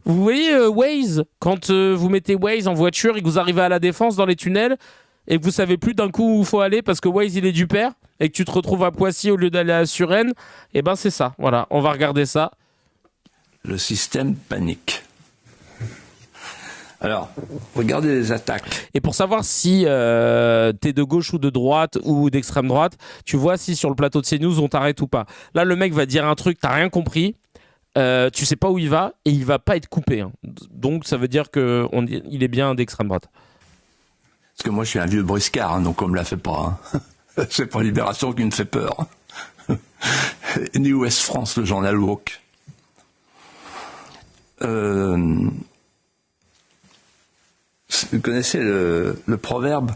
Vous voyez Waze, quand vous mettez Waze en voiture et que vous arrivez à la Défense dans les tunnels et que vous savez plus d'un coup où il faut aller parce que Waze il est du père et que tu te retrouves à Poissy au lieu d'aller à Suresnes, et ben c'est ça. Voilà, on va regarder ça. Le système panique. Alors, regardez les attaques. Et pour savoir si t'es de gauche ou de droite ou d'extrême droite, tu vois si sur le plateau de CNews on t'arrête ou pas. Là, le mec va dire un truc, t'as rien compris, tu sais pas où il va et il va pas être coupé. Hein. Donc ça veut dire qu'il est bien d'extrême droite. Parce que moi, je suis un vieux briscard, hein, donc on me la fait pas. Hein. C'est pas Libération qui me fait peur. Ni Ouest France, le journal woke. Vous connaissez le proverbe,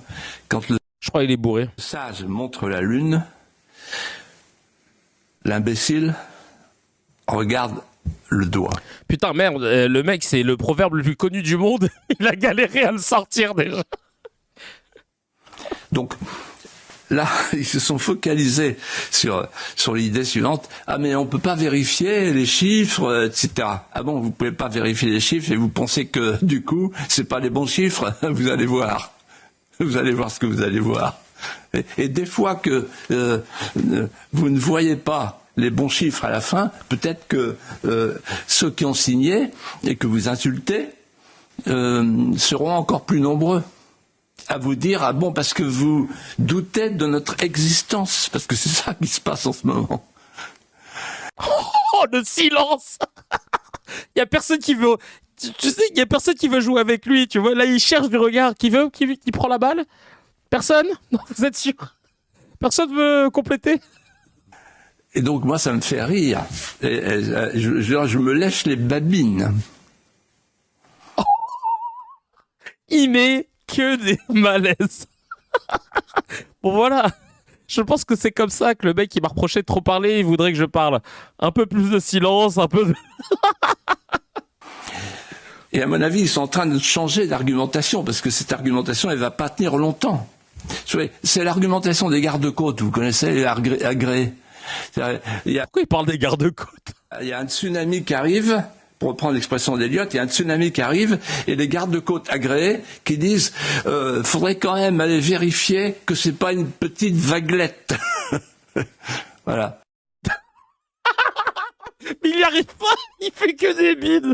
quand le Je crois qu'il est bourré. sage montre la lune, l'imbécile regarde le doigt. Putain, merde, le mec, c'est le proverbe le plus connu du monde. Il a galéré à le sortir déjà. Donc là, ils se sont focalisés sur l'idée suivante. Ah, mais on peut pas vérifier les chiffres, etc. Ah bon, vous pouvez pas vérifier les chiffres et vous pensez que, du coup, c'est pas les bons chiffres? Vous allez voir. Vous allez voir ce que vous allez voir. Et des fois que vous ne voyez pas les bons chiffres à la fin, peut-être que ceux qui ont signé et que vous insultez seront encore plus nombreux à vous dire ah bon parce que vous doutez de notre existence, parce que c'est ça qui se passe en ce moment. Oh, le silence. Il y a personne qui veut... Tu sais, il y a personne qui veut jouer avec lui, tu vois. Là, il cherche du regard. Qui prend la balle? Personne? Non, vous êtes sûr? Personne veut compléter? Et donc moi ça me fait rire. Je me lèche les babines. Il met que des malaises. Bon, voilà. Je pense que c'est comme ça que le mec, il m'a reproché de trop parler. Il voudrait que je parle. Un peu plus de silence, un peu de... Et à mon avis, ils sont en train de changer d'argumentation, parce que cette argumentation, elle va pas tenir longtemps. C'est l'argumentation des gardes-côtes, vous connaissez les agréés. Pourquoi il parle des gardes-côtes? Il y a un tsunami qui arrive, pour reprendre l'expression d'Eliott, il y a un tsunami qui arrive, et les gardes-côtes agréés qui disent faudrait quand même aller vérifier que c'est pas une petite vaguelette. Voilà. Mais il n'y arrive pas, il fait que des bides.